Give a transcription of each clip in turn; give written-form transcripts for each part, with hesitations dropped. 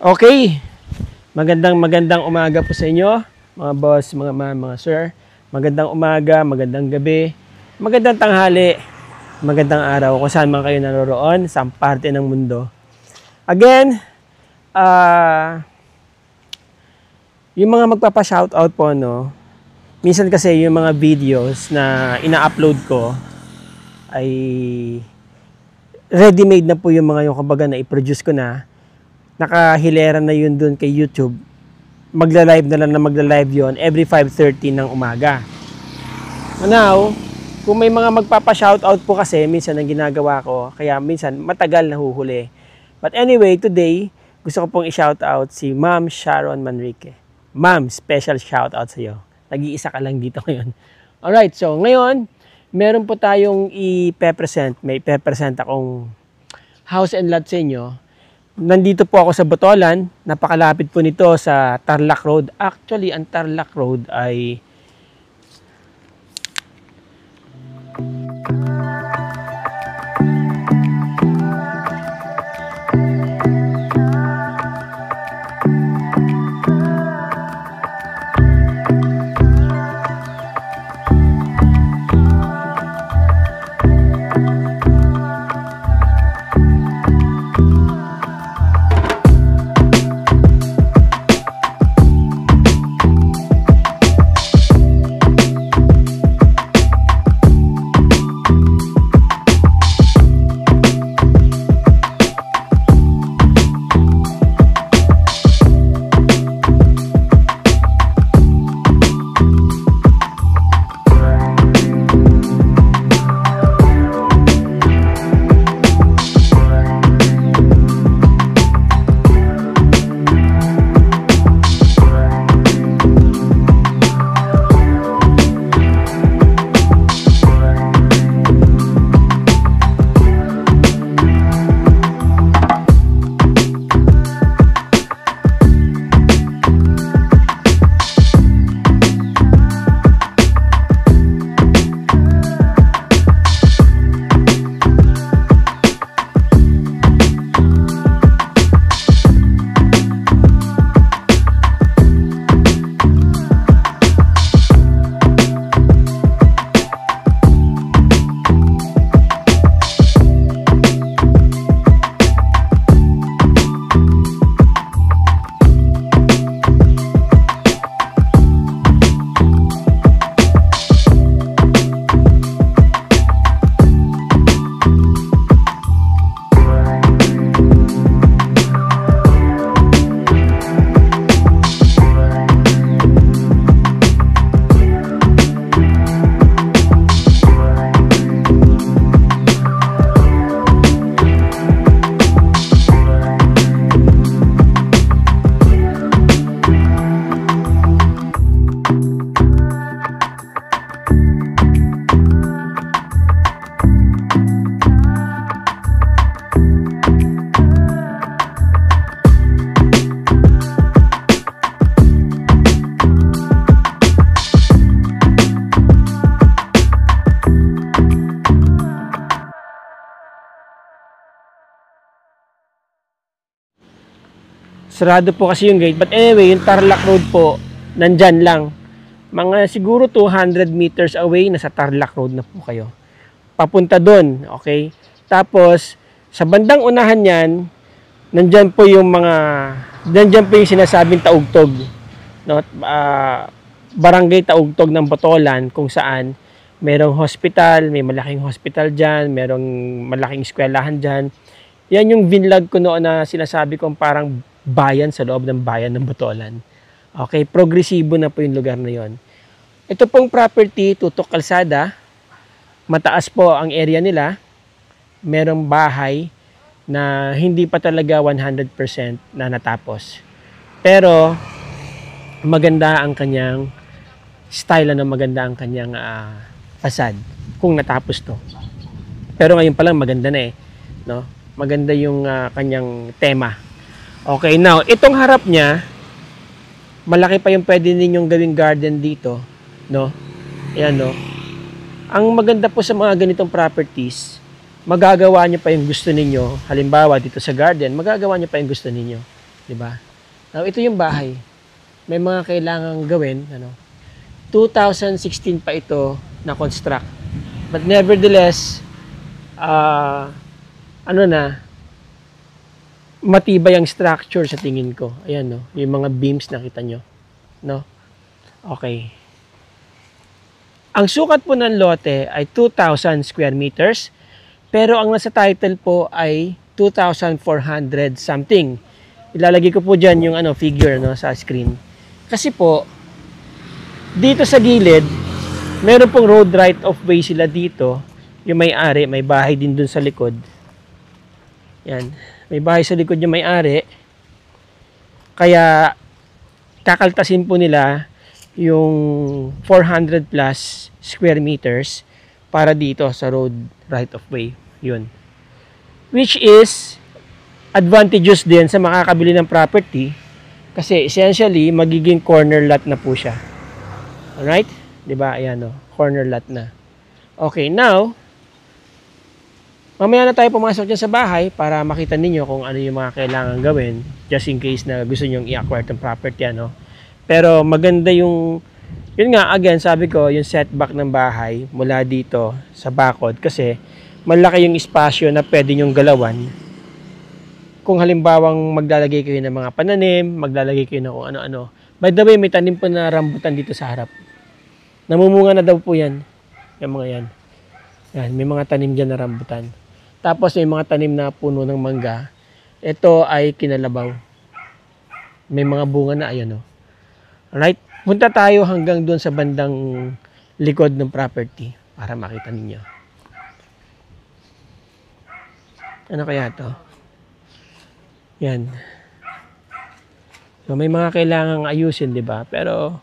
Okay, magandang umaga po sa inyo, mga boss, mga ma'am, mga sir. Magandang umaga, magandang gabi, magandang tanghali, magandang araw kung saan man kayo naroroon, sa parte ng mundo. Again, yung mga magpapa-shoutout po, no, minsan kasi yung mga videos na ina-upload ko ay ready-made na po yung mga yung kumbaga na i-produce ko na. Nakahilera na yun dun kay YouTube. Magla-live na lang na magla-live yun every 5:30 ng umaga. Now, kung may mga magpapa-shoutout po kasi, minsan ang ginagawa ko, kaya minsan matagal na huhuli. But anyway, today, gusto ko pong i-shoutout si Ma'am Sharon Manrique. Ma'am, special shoutout sa iyo. Nag-iisa ka lang dito ngayon. Alright, so ngayon, meron po tayong i-present. May i-present akong house and lot sa inyo. Nandito po ako sa Botolan, napakalapit po nito sa Tarlac Road. Actually, ang Tarlac Road ay sarado po kasi yung gate. But anyway, yung Tarlac Road po, nandyan lang. Mga siguro 200 meters away, nasa Tarlac Road na po kayo. Papunta doon, okay? Tapos, sa bandang unahan yan, nandyan po yung sinasabing Taugtog. No? Barangay Taugtog ng Botolan, kung saan merong hospital, may malaking hospital dyan, merong malaking eskwelahan dyan. Yan yung vinlog ko noon na sinasabi kong parang bayan sa loob ng bayan ng Botolan. Okay, progresibo na po yung lugar na yon. Ito pong property, tutok kalsada, mataas po ang area nila, merong bahay na hindi pa talaga 100% na natapos. Pero, maganda ang kanyang style, maganda ang kanyang fasad, kung natapos to. Pero ngayon pa lang maganda na no? Maganda yung kanyang tema. Okay, now, itong harap niya, malaki pa yung pwede ninyong gawing garden dito, no? Ayan, no? Ang maganda po sa mga ganitong properties, magagawa nyo pa yung gusto ninyo. Halimbawa, dito sa garden, magagawa nyo pa yung gusto ninyo. 'di ba? Now, ito yung bahay. May mga kailangang gawin, ano. 2016 pa ito na construct. But nevertheless, ano na, matibay ang structure sa tingin ko. Ayan, no. Yung mga beams nakita nyo, no. Okay. Ang sukat po ng lote ay 2,000 square meters, pero ang nasa title po ay 2,400 something. Ilalagay ko po dyan yung figure sa screen. Kasi po, dito sa gilid, meron pong road right of way sila dito. Yung may-ari, may bahay din dun sa likod. Yan. May bahay sa likod yung may-ari. Kaya, kakaltasin po nila yung 400 plus square meters para dito sa road right of way. Yun. Which is advantageous din sa makakabili ng property kasi essentially magiging corner lot na po siya. Alright? Diba? Ayan o. Corner lot na. Okay, now mamaya na tayo pumasok dyan sa bahay para makita ninyo kung ano yung mga kailangan gawin just in case na gusto nyong i-acquire itong property, Pero maganda yun nga, again, sabi ko, yung setback ng bahay mula dito sa bakod kasi malaki yung espasyo na pwede nyong galawan. Kung halimbawang maglalagay kayo ng mga pananim, maglalagay kayo ng kung ano-ano. By the way, may tanim po na rambutan dito sa harap. Namumunga na daw po yan. Yung mga yan. Yan, may mga tanim dyan na rambutan. Tapos may mga tanim na puno ng mangga. Ito ay kinalabaw. May mga bunga na, ayan o. Alright? Punta tayo hanggang doon sa bandang likod ng property para makita ninyo. Ano kaya to? Yan. So, may mga kailangang ayusin, di ba? Pero,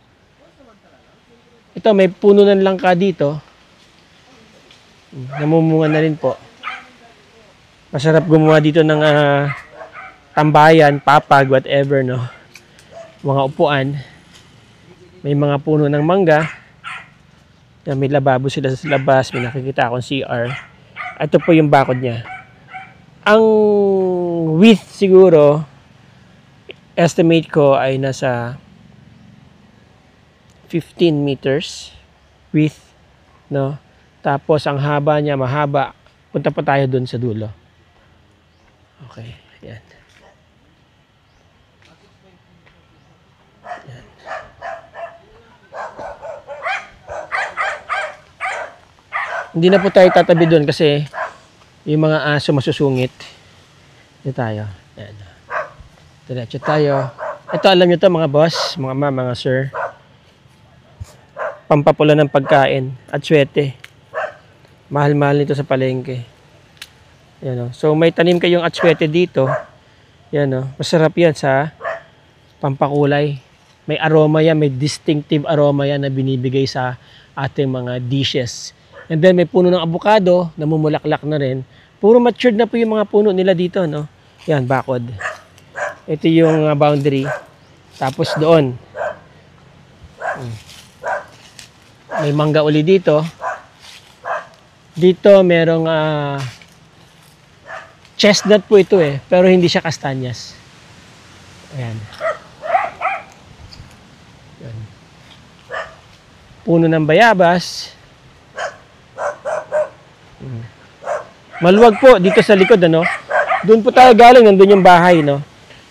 ito, may puno ng langka dito. Namumunga na rin po. Masarap gumawa dito ng tambayan, papag, whatever, no? Mga upuan. May mga puno ng mangga. Yan, may lababo sila sa labas. May nakikita akong CR. Ito po yung bakod niya. Ang width siguro, estimate ko ay nasa 15 meters width, no? Tapos ang haba niya mahaba. Punta pa tayo dun sa dulo. Okay, yan. Yan. Hindi na po tayo tatabi dun kasi yung mga aso masusungit. Dito tayo. Yan. Diretso tayo. Ito, alam nyo to mga boss, mga ma'am, mga sir. Pampapula ng pagkain at swete. Mahal-mahal nito sa palengke. Yan, so may tanim kayong atswete dito. Yan, masarap yan sa pampakulay. May aroma yan, may distinctive aroma yan na binibigay sa ating mga dishes. And then may puno ng avocado, namumulaklak na rin. Puro matured na po yung mga puno nila dito, no? Yan, bakod. Ito yung boundary. Tapos doon. May mangga uli dito. Dito merong chestnut po ito pero hindi siya kastanyas. Ayan. Ayan. Puno ng bayabas. Maluwag po dito sa likod, Doon po tayo galing, nandun yung bahay,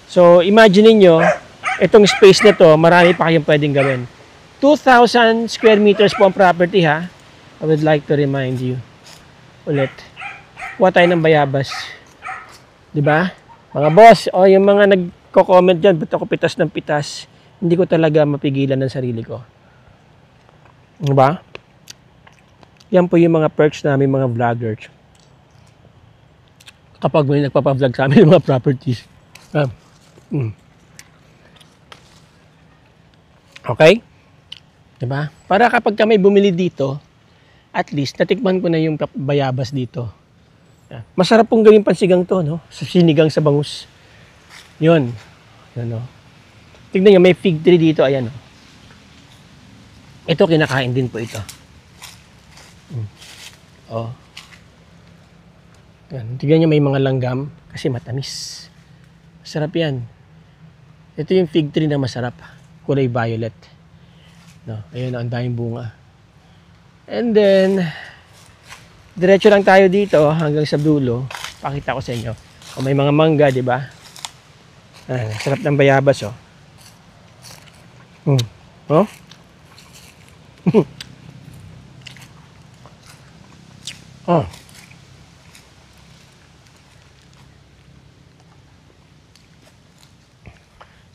So, imagine niyo, itong space na to, marami pa kayong pwedeng gawin. 2,000 square meters po ang property, ha. I would like to remind you. Ulit. Kuha tayo ng bayabas. Diba? Mga boss, yung mga nagko-comment dyan, ba't ako pitas ng pitas? Hindi ko talaga mapigilan ng sarili ko. Diba? Yan po yung mga perks namin, mga vloggers. Kapag may nagpapa-vlog sa amin ng mga properties. Okay? Diba? Para kapag kami bumili dito, at least, natikman ko na yung bayabas dito. Masarap pong gawing pansigang to, sinigang sa bangus. Yun. Tignan nyo, may fig tree dito, ayan. Ito, kinakain din po ito. Yan. Tignan nyo, may mga langgam kasi matamis. Masarap yan. Ito yung fig tree na masarap. Kulay violet. No, ayun, ang daming bunga. And then, diretso lang tayo dito hanggang sa dulo. Pakita ko sa inyo. O, may mga mangga, di ba? Sarap ng bayabas, oh. Oh? Oh.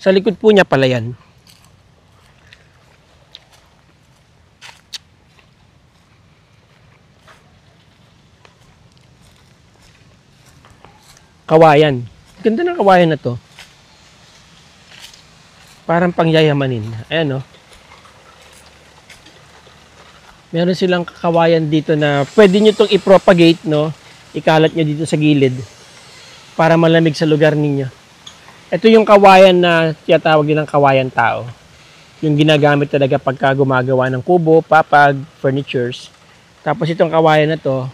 Sa likod po niya pala yan. Kawayan. Ganda ng kawayan na to. Parang pangyayamanin. Ayan, oh. Meron silang kawayan dito na pwede nyo itong i-propagate, no? Ikalat nyo dito sa gilid para malamig sa lugar ninyo. Ito yung kawayan na tinatawag nilang kawayan tao. Yung ginagamit talaga pagka gumagawa ng kubo, papag, furnitures. Tapos itong kawayan na to,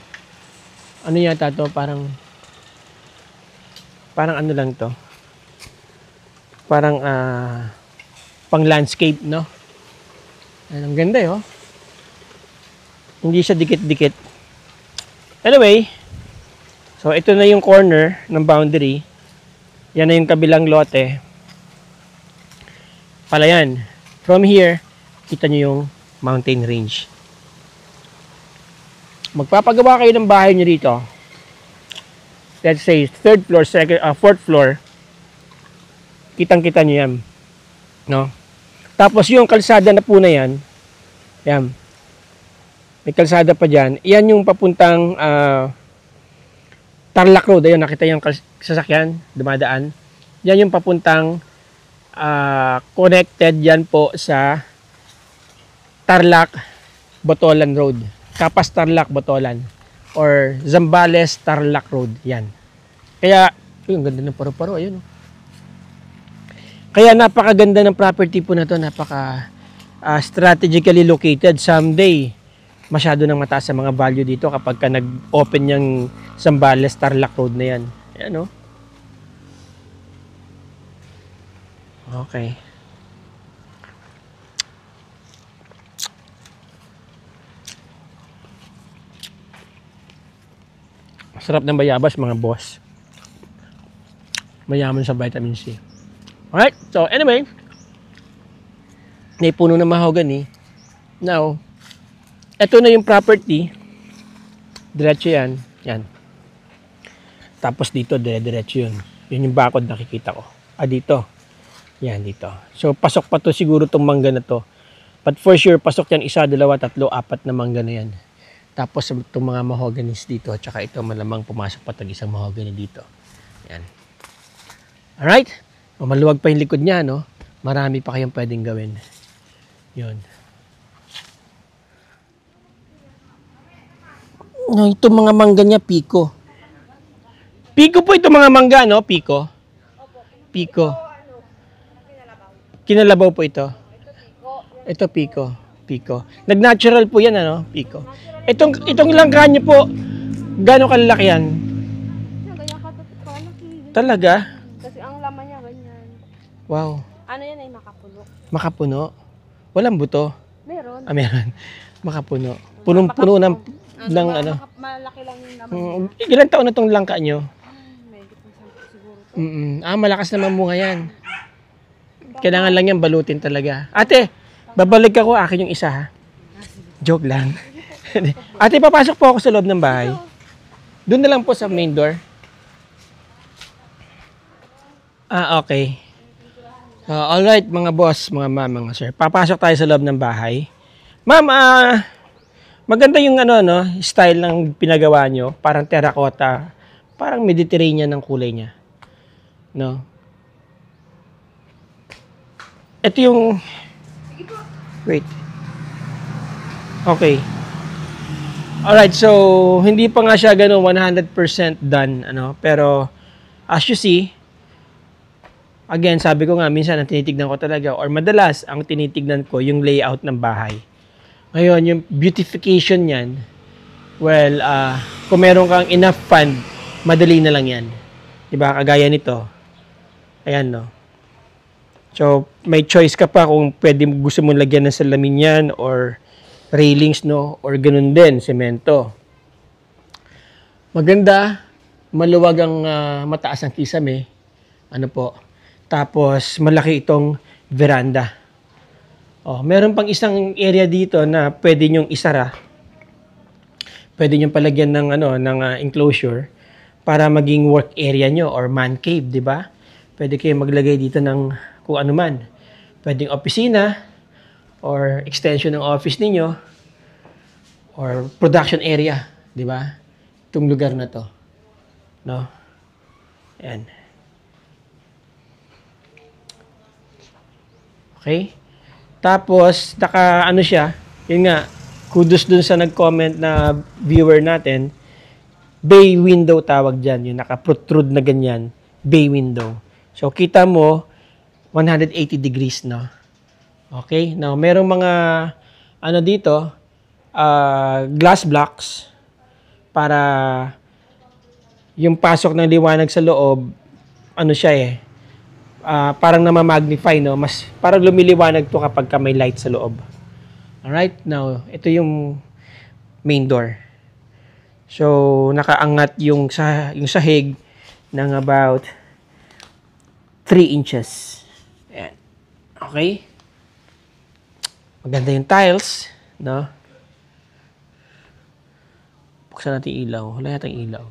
ano yata to? Parang ano lang to? Parang pang landscape, no? Ang ganda, oh. Hindi siya dikit-dikit. Anyway, so ito na yung corner ng boundary. Yan na yung kabilang lote. Palayan. From here, kita nyo yung mountain range. Magpapagawa kayo ng bahay nyo dito. Let's say, 3rd floor, 4th floor. Kitang-kita nyo yan. No? Tapos yung kalsada na po na yan, yan. May kalsada pa dyan. Yan yung papuntang Tarlac Road. Ayun, nakita yung sasakyan, dumadaan. Yan yung papuntang connected yan po sa Tarlac, Botolan Road. Kapas Tarlac, Botolan. Or Zambales, Tarlac Road. Yan. Kaya, yung ganda ng paro-paro. Ayun. Kaya napakaganda ng property po na to. Napaka strategically located. Someday, masyado nang mataas sa mga value dito kapag ka nag-open yung Zambales Tarlac Road na yan. Ayan, oh. Okay. Sarap ng bayabas, mga boss. Mayaman sa vitamin C. Alright, so anyway, may puno ng mahogany. Now, ito na yung property. Diretso yan. Yan. Tapos dito, dire-diretso yun. Yun yung bakod nakikita ko. Dito. Yan, dito. So, pasok pa to siguro itong mangga na to. But for sure, pasok yan 1, 2, 3, 4 na mangga na yan. Tapos itong mga mahoganies dito. Tsaka ito malamang pumasok pa itong isang mahogany dito. Yan. Alright? Maluwag pa yung likod niya, no? Marami pa kayong pwedeng gawin. Yun. No, ito mga mangga niya, Pico. Pico po ito mga mangga, no? Pico. Pico. Kinalabaw po ito. Ito Pico. Pico. Nag-natural po yan, ano? Pico. Itong langka niyo po, gano'ng kalalaki yan? Talaga? Kasi ang laman niya ganyan. Wow. Ano yan ay makapuno? Makapuno? Walang buto? Meron. Meron. Makapuno. Punong-puno ng ano. Malaki lang yung laman. Ilan taon na itong langka nyo? Medyo siguro. Malakas naman bunga yan. Kailangan lang yan balutin talaga. Ate, babalik ako. Akin yung isa, ha? Joke lang. Ate, papasok po ako sa loob ng bahay. Doon na lang po sa main door. Okay. Alright, mga boss, mga ma'am, mga sir. Papasok tayo sa loob ng bahay. Ma'am, maganda yung style ng pinagawa nyo. Parang terracotta. Parang Mediterranean ng kulay niya. No? Ito yung... Wait. Okay. Alright, so hindi pa nga siya ganun 100% done. Pero as you see, again, sabi ko nga, minsan ang tinitignan ko talaga or madalas ang tinitignan ko yung layout ng bahay. Ngayon, yung beautification niyan, well, kung meron kang enough fund, madali na lang yan. Diba? Kagaya nito. Ayan, no? So, may choice ka pa kung gusto mong lagyan ng salamin yan or railings, no? Or ganun din, semento. Maganda, maluwag ang mataas ang kisame. Ano po? Tapos, malaki itong veranda. Oh, meron pang isang area dito na pwede nyong isara. Pwede nyong palagyan ng enclosure para maging work area nyo or man cave, di ba? Pwede kayo maglagay dito ng kung ano man. Pwedeng opisina or extension ng office ninyo or production area, di ba? Itong lugar na to. No? Ayan. Okay? Tapos, siya, yun nga, kudos dun sa nag-comment na viewer natin, bay window tawag dyan, yung naka-protrude na ganyan, bay window. So, kita mo, 180 degrees, no? Okay? Now, merong mga, dito, glass blocks para yung pasok ng liwanag sa loob, parang namamagnify, no? Mas, parang lumiliwanag to kapag may light sa loob. Alright? Now, ito yung main door. So, nakaangat yung sahig ng about 3 inches. Ayan. Okay? Maganda yung tiles, no? Buksan natin yung ilaw. Wala yatang ilaw.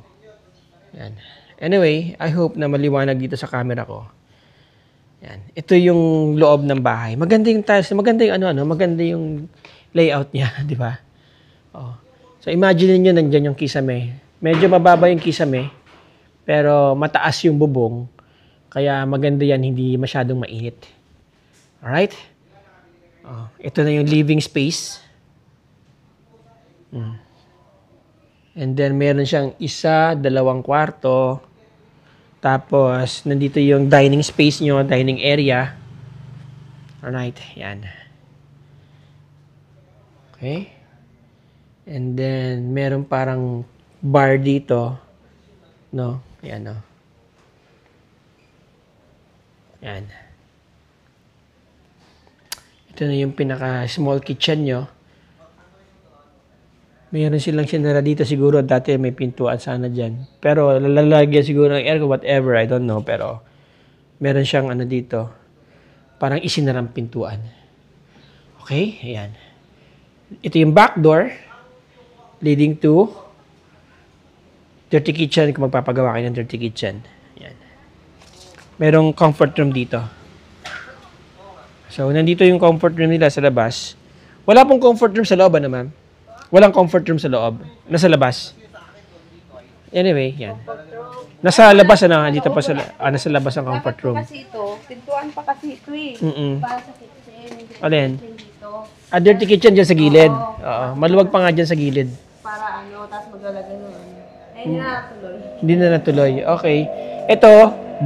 Ayan. Anyway, I hope na maliwanag dito sa camera ko. Ayan. Ito yung loob ng bahay. Maganda yung tiles. Maganda yung maganda yung layout niya, di ba? Oh. So, imagine niyo nandiyan yung kisame. Medyo mababa yung kisame, pero mataas yung bubong. Kaya maganda yan, hindi masyadong mainit. Alright? Oh, ito na yung living space. And then, meron siyang 1, 2 kwarto. Tapos, nandito yung dining space nyo, dining area. Alright, yan. Okay? And then, meron parang bar dito. No? Ayan, no? Yan. Ito na yung pinaka-small kitchen nyo. Mayroon silang sinara dito siguro. Dati may pintuan sana dyan. Pero lalagyan siguro ng aircon, whatever. I don't know. Pero meron siyang dito. Parang isinarang pintuan. Okay? Ayan. Ito yung back door leading to dirty kitchen kung magpapagawa kayo ng dirty kitchen. Ayan. Merong comfort room dito. So, nandito yung comfort room nila sa labas. Wala pong comfort room sa loob, ma'am? Walang comfort room sa loob. Nasa labas. Anyway, yan. Nasa labas, dito pa nasa labas ang comfort room. Kasi ito, pintuan pa kasi ito eh. Para sa kitchen. Alin? Dito. Dirty kitchen dyan sa gilid. Oo. Maluwag pa nga dyan sa gilid. Para tapos maglalagay nun. Hindi na natuloy. Hindi na natuloy. Okay. Ito,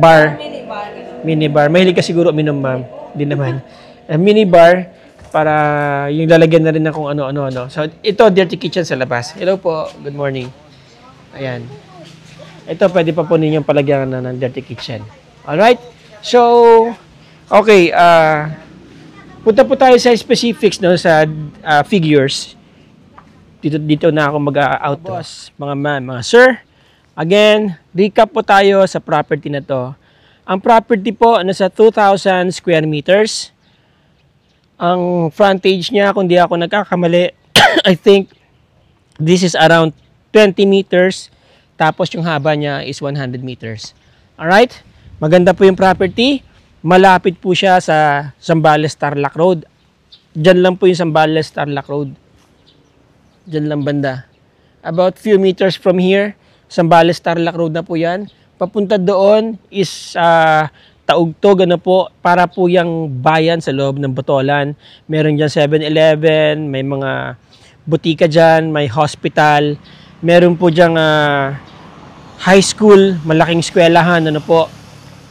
bar. Minibar. Minibar. Mahilig ka siguro minom, ma'am. Hindi naman. Minibar para yung lalagyan na rin ng kung ano-ano. So, ito, dirty kitchen sa labas. Hello po. Good morning. Ayan. Ito, pwede pa po ninyong palagyan ng dirty kitchen. Alright? So, okay. Punta po tayo sa specifics, no, sa figures. Dito na ako mag-out. Boss, mga ma'am, mga sir. Again, recap po tayo sa property na to. Ang property po, nasa 2,000 square meters. Ang frontage niya, kung di ako nagkakamali, I think this is around 20 meters. Tapos yung haba niya is 100 meters. Alright? Maganda po yung property. Malapit po siya sa Zambales Tarlac Road. Diyan lang po yung Zambales Tarlac Road. Diyan lang banda. About few meters from here, Zambales Tarlac Road na po yan. Papunta doon is Taugtog po, para po yung bayan sa loob ng Botolan. Meron dyan 7-Eleven, may mga butika dyan, may hospital. Meron po dyan high school, malaking eskwelahan, po.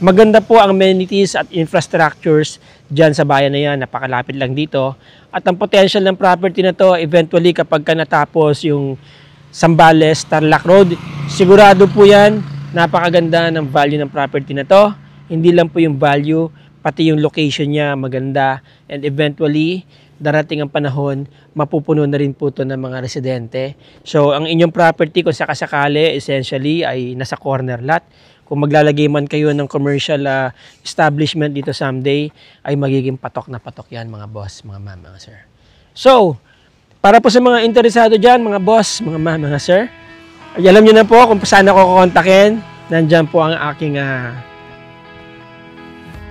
Maganda po ang amenities at infrastructures dyan sa bayan na yan. Napakalapit lang dito. At ang potential ng property na to, eventually kapag natapos yung Zambales Tarlac Road, sigurado po yan, napakaganda ng value ng property na to. Hindi lang po yung value, pati yung location niya maganda, and eventually darating ang panahon, mapupuno na rin po ito ng mga residente. So ang inyong property kung sakasakali essentially ay nasa corner lot. Kung maglalagay man kayo ng commercial establishment dito someday, ay magiging patok na patok yan mga boss, mga ma'am, mga sir. So, para po sa mga interesado dyan, mga boss, mga ma'am, mga sir, ay alam nyo na po kung saan ako kukontakin. Nandyan po ang aking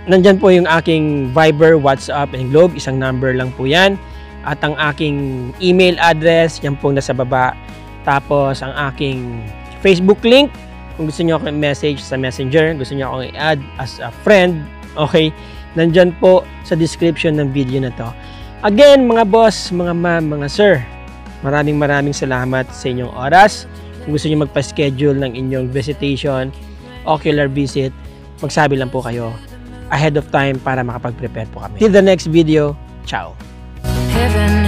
nandyan po yung aking Viber, WhatsApp, and Globe. Isang number lang po yan. At ang aking email address, yan po nasa baba. Tapos ang aking Facebook link, kung gusto nyo akong message sa Messenger, gusto nyo akong i-add as a friend, okay, nandyan po sa description ng video na to. Again, mga boss, mga ma'am, mga sir, maraming salamat sa inyong oras. Kung gusto nyo magpa-schedule ng inyong visitation, ocular visit, magsabi lang po kayo ahead of time para makapag-prepare po kami. Till the next video, ciao! Heaven